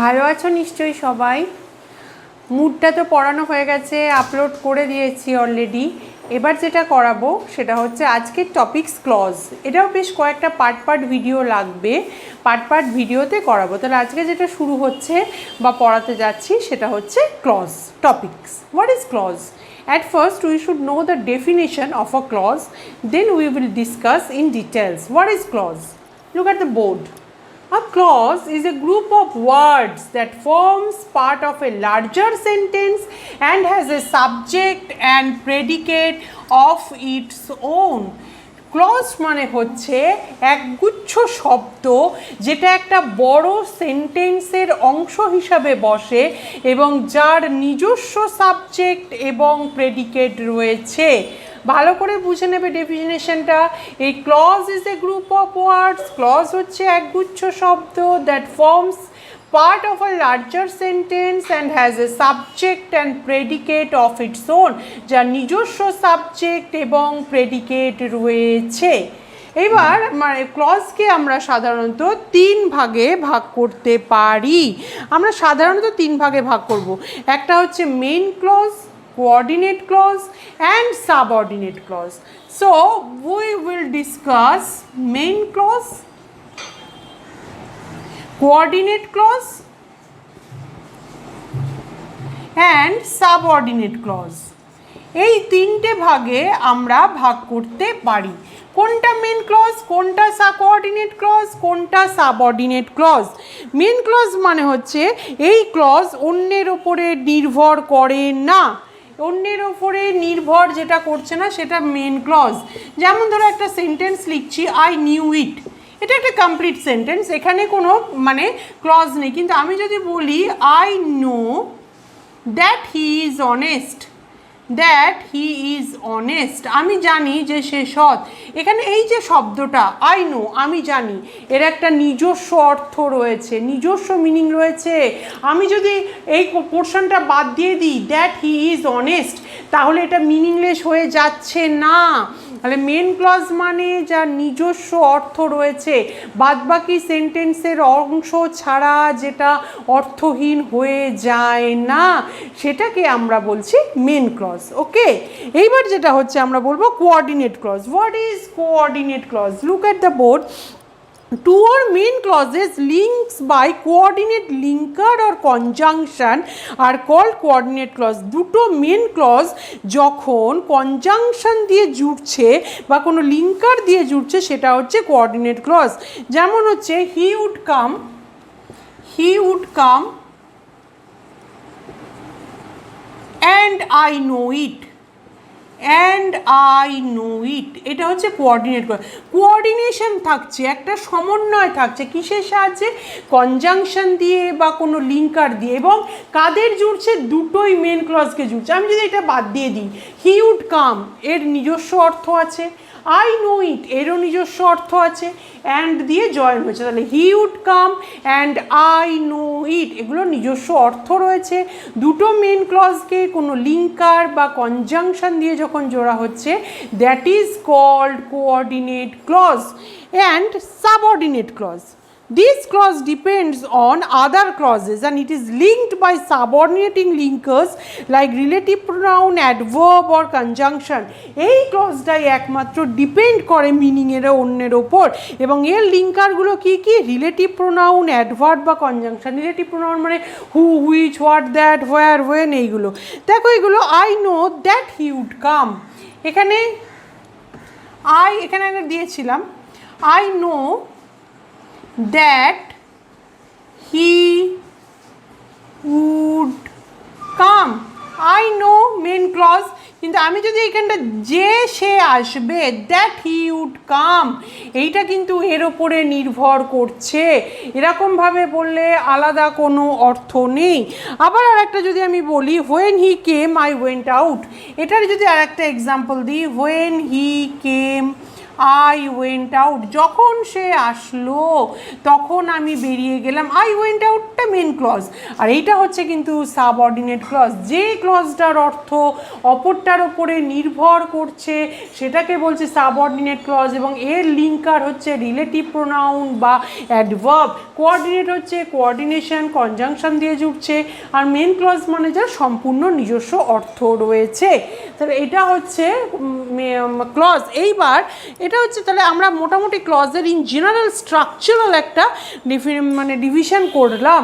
ভালো আছো নিশ্চয়ই সবাই। মুডটা তো পড়ানো হয়ে গেছে, আপলোড করে দিয়েছি অলরেডি। এবার যেটা করাবো সেটা হচ্ছে আজকের টপিকস ক্লজ। এটাও বেশ কয়েকটা পার্ট ভিডিও লাগবে, পার্ট ভিডিওতে করাবো। তাহলে আজকে যেটা শুরু হচ্ছে বা পড়াতে যাচ্ছি সেটা হচ্ছে clause topics. What is clause? At first we should know the definition of a clause, then we will discuss in details. What is clause? Look at the board. A clause is a group of words that forms part of a larger sentence and has a subject and predicate of its own. Clause মানে হচ্ছে একগুচ্ছ শব্দ যেটা একটা বড় সেন্টেন্সের অংশ হিসাবে বসে এবং যার নিজস্ব সাবজেক্ট এবং প্রেডিকেট রয়েছে। ভালো করে বুঝে নেবে ডেফিনেশনটা। এই clause is a group of words. Clause হচ্ছে একগুচ্ছ শব্দ that forms part of a larger sentence and has a subject and predicate of its own, যার নিজস্ব সাবজেক্ট এবং প্রেডিকেট রয়েছে। এবার মানে ক্লজকে আমরা সাধারণত তিন ভাগে ভাগ করতে পারি। আমরা সাধারণত তিন ভাগে ভাগ করব। একটা হচ্ছে main clause, coordinate clause and subordinate clause. So we will discuss main clause, coordinate clause and subordinate clause. এই তিনটে ভাগে আমরা ভাগ করতে পারি। কোনটা মেন ক্লজ, কোনটা কোঅর্ডিনেট ক্লজ, কোনটা সাবঅর্ডিনেট ক্লজ। মেন ক্লজ মানে হচ্ছে এই ক্লজ অন্যের ওপরে নির্ভর করে না, অন্যের ওপরে নির্ভর যেটা করছে না সেটা মেন ক্লজ। যেমন ধরো একটা সেন্টেন্স লিখছি, আই নিউ ইট, এটা একটা কমপ্লিট সেন্টেন্স, এখানে কোনো মানে ক্লজ নেই। কিন্তু আমি যদি বলি I know that he is honest, that he is honest, আমি জানি যে সে সৎ। এখানে এই যে শব্দটা আই নো, আমি জানি, এর একটা নিজস্ব অর্থ রয়েছে, নিজস্ব মিনিং রয়েছে। আমি যদি এই পোর্শনটা বাদ দিয়ে দিই দ্যাট হি ইজ অনেস্ট, তাহলে এটা মিনিংলেস হয়ে যাচ্ছে না। তাহলে মেন ক্লজ মানে যার নিজস্ব অর্থ রয়েছে, বাদবাকি সেন্টেন্সের অংশ ছাড়া যেটা অর্থহীন হয়ে যায় না সেটাকে আমরা বলছি মেন ক্লজ। ওকে, এইবার যেটা হচ্ছে আমরা বলবো coordinate clause. What is coordinate clause? Look at the board. Two or main clauses links by coordinate linker or conjunction are called coordinate clause. দুটো মেন ক্লজ যখন কনজাংশন দিয়ে জুড়ছে বা কোনো লিঙ্কার দিয়ে জুড়ছে সেটা হচ্ছে কোঅর্ডিনেট ক্লজ। যেমন হচ্ছে he would come, he would come and I know it, and I know it, এটা হচ্ছে কোঅর্ডিনেট ক্লজ। কোঅর্ডিনেশন থাকছে, একটা সমন্বয় থাকছে কিসের সাহায্যে? কনজাংশন দিয়ে বা কোনো লিঙ্কার দিয়ে। এবং কাদের জুড়ছে? দুটোই মেন ক্লজকে জুড়ছে। আমি যদি এটা বাদ দিয়ে দিই, হি উড কাম এর নিজস্ব অর্থ আছে, আই নো ইট এরও নিজস্ব অর্থ আছে, অ্যান্ড দিয়ে জয়েন হয়েছে। তাহলে he would come and I know it, এগুলো নিজস্ব অর্থ রয়েছে। দুটো মেন ক্লজকে কোনো লিঙ্কার বা কনজাংশন দিয়ে যখন জোড়া হচ্ছে that is called coordinate clause and subordinate clause. This clause depends on other clauses and it is linked by subordinating linkers like relative pronoun, adverb or conjunction. এই ক্লজটাই একমাত্র ডিপেন্ড করে মিনিংয়ের অন্যের ওপর এবং এর লিঙ্কারগুলো কি কি? রিলেটিভ প্রোনাউন, অ্যাডভার্ব বা কনজাংশন। রিলেটিভ প্রোনাউন মানে who, which, what, that, where, when, এইগুলো। দেখো এগুলো I know that he would come, এখানে আই এখানে আগে দিয়েছিলাম I know that he would come, I know main clause। কিন্তু আমি যদি এখানটা যে সে আসবে দ্যাট হি উড কাম, এইটা কিন্তু এর ওপরে নির্ভর করছে। এরকমভাবে বললে আলাদা কোনো অর্থ নেই। আবার আর একটা যদি আমি বলি when he came I went out, এটার যদি আর একটা এক্সাম্পল দিই when he came I went out, যখন সে আসলো তখন আমি বেরিয়ে গেলাম, আই ওয়েন্ট আউটটা মেন ক্লজ। আর এইটা হচ্ছে কিন্তু সাবঅর্ডিনেট ক্লজ, যে ক্লজটার অর্থ অপরটার ওপরে নির্ভর করছে সেটাকে বলছে সাবঅর্ডিনেট ক্লজ, এবং এর লিঙ্কার হচ্ছে রিলেটিভ প্রোনাউন বা অ্যাডভার্ব, কোঅর্ডিনেট হচ্ছে কোঅর্ডিনেশন কনজাংশন দিয়ে জুড়ছে, আর মেন ক্লজ মানে যার সম্পূর্ণ নিজস্ব অর্থ রয়েছে। তাহলে এটা হচ্ছে ক্লজ। এইবার এটা হচ্ছে, তাহলে আমরা মোটামুটি ক্লজের ইন জেনারেল স্ট্রাকচারাল একটা ডিভিশন করলাম।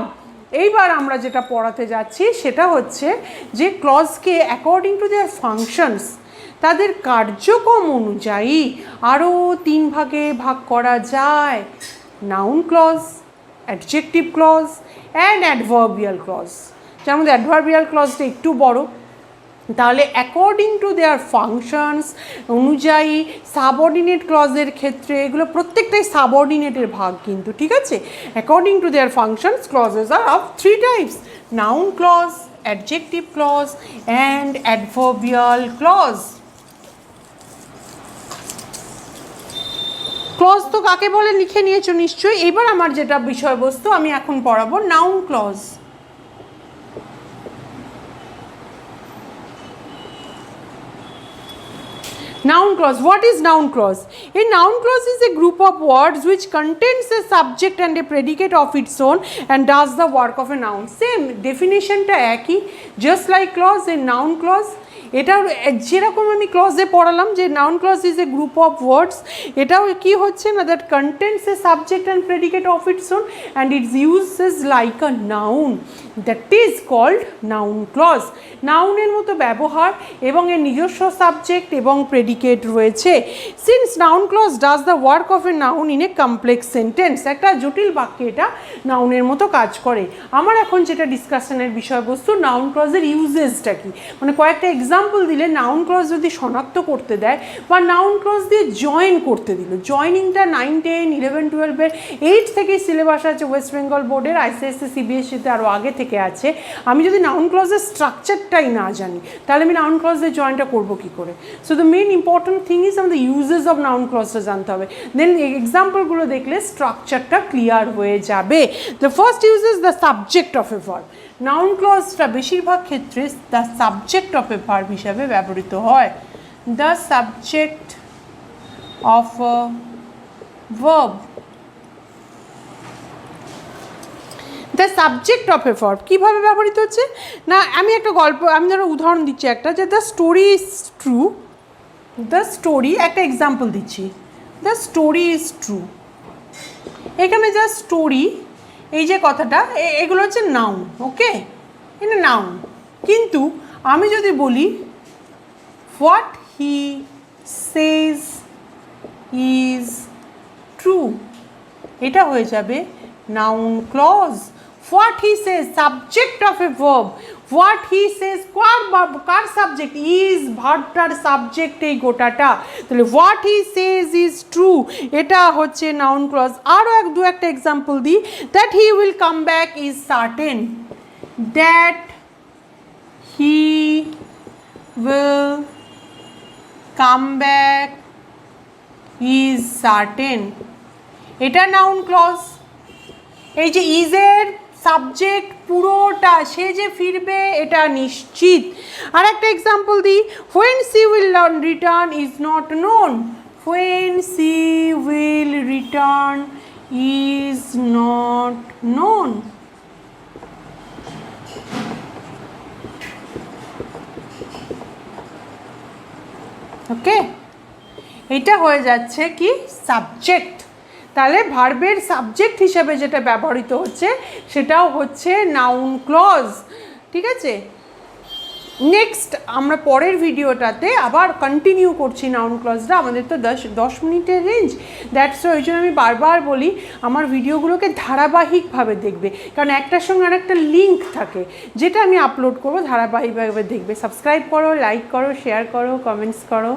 এইবার আমরা যেটা পড়াতে যাচ্ছি সেটা হচ্ছে যে ক্লজকে অ্যাকর্ডিং টু দেয়ার ফাংশনস, তাদের কার্যক্রম অনুযায়ী আরও 3 ভাগে ভাগ করা যায়: noun clause, adjective clause and adverbial clause. যার মধ্যে অ্যাডভার্বিয়াল ক্লজটা একটু বড়। তাহলে অ্যাকর্ডিং টু দেয়ার ফাংশনস অনুযায়ী সাবঅর্ডিনেট ক্লজের ক্ষেত্রে এগুলো প্রত্যেকটাই সাবঅর্ডিনেটের ভাগ কিন্তু, ঠিক আছে? According to their functions clauses are of 3 types: noun clause, adjective clause and adverbial clause. Clause তো কাকে বলে লিখে নিয়েছো নিশ্চয়ই। এবার আমার যেটা বিষয়বস্তু আমি এখন পড়াবো noun clause. Noun clause. What is noun clause? A noun clause is a group of words which contains a subject and a predicate of its own and does the work of a noun. Same definition টা একই, just like clause, a noun clause. এটা যেরকম আমি ক্লজে পড়ালাম যে noun clause is a group of words, এটাও কি হচ্ছে না, that contents a subject and predicate of its own and its uses like a noun, that is called noun clause. নাউনের মতো ব্যবহার এবং এর নিজস্ব সাবজেক্ট এবং প্রেডিকেট রয়েছে। Since noun clause does the work of a noun in a complex sentence, একটা জটিল বাক্যে এটা নাউনের মতো কাজ করে। আমার এখন যেটা ডিসকাশনের বিষয়বস্তু, নাউন ক্লজের ইউজেসটা কি, মানে কয়েকটা এক্সাম্পল দিলে নাউন ক্লজ যদি শনাক্ত করতে দেয় বা নাউন ক্লজ দিয়ে জয়েন করতে দিল, জয়নিংটা 9, 10, 11, 12-এর 8 থেকেই সিলেবাস আছে ওয়েস্ট বেঙ্গল বোর্ডের, আইসিএসসি সিবিএসসিতে আরও আগে থেকে আছে। আমি যদি নাউন ক্লজের স্ট্রাকচারটাই না জানি তাহলে আমি নাউন ক্লজের জয়েনটা করবো কী করে? So the main important thing is আমাদের ইউজেস অফ নাউন ক্লজটা জানতে হবে, দেন এক্সাম্পলগুলো দেখলে স্ট্রাকচারটা ক্লিয়ার হয়ে যাবে। The first use is the subject of a verb. Noun ক্লজটা বেশিরভাগ ক্ষেত্রে the subject of a verb হিসাবে ব্যবহৃত হয়। The subject of a verb, the subject of a verb কীভাবে ব্যবহৃত হচ্ছে না, আমি একটা গল্প, আমি ধরো উদাহরণ দিচ্ছি একটা, যে the story is true, the story, একটা এক্সাম্পল দিচ্ছি, দ্য স্টোরি ইজ ট্রু। এখানে যা স্টোরি, এই যে কথাটা, এগুলো হচ্ছে নাউন, ওকে, এটা নাউন। কিন্তু আমি যদি বলি what he says is true, এটা হয়ে যাবে noun clause. What he says, subject of a verb, what he says কার সাবজেক্ট, ইজ ভার্বটার সাবজেক্ট এই গোটাটা, তাহলে what he says is true এটা হচ্ছে নাউন ক্লজ। আরও দু একটা এক্সাম্পল দিই, that he will come back is certain, that he will come back is certain, এটা নাউন ক্লজ। এই যে ইজের সাবজেক্ট পুরোটা, সে যে ফিরবে এটা নিশ্চিত। আর একটা এক্সাম্পল দিই, when she will return is not known, when she will return is not known. Okay, এটা হয়ে যাচ্ছে কি সাবজেক্ট। তাহলে ভার্বের সাবজেক্ট হিসেবে যেটা ব্যবহৃত হচ্ছে সেটাও হচ্ছে নাউন ক্লজ, ঠিক আছে? নেক্সট আমরা পরের ভিডিওটাতে আবার কন্টিনিউ করছি নাউন ক্লজটা। আমাদের তো 10 মিনিটের রেঞ্জ, দ্যাটস ওই জন্য আমি বারবার বলি আমার ভিডিওগুলোকে ধারাবাহিকভাবে দেখবে, কারণ একটার সঙ্গে আর একটা লিঙ্ক থাকে, যেটা আমি আপলোড করবো ধারাবাহিকভাবে দেখবে। সাবস্ক্রাইব করো, লাইক করো, শেয়ার করো, কমেন্টস করো।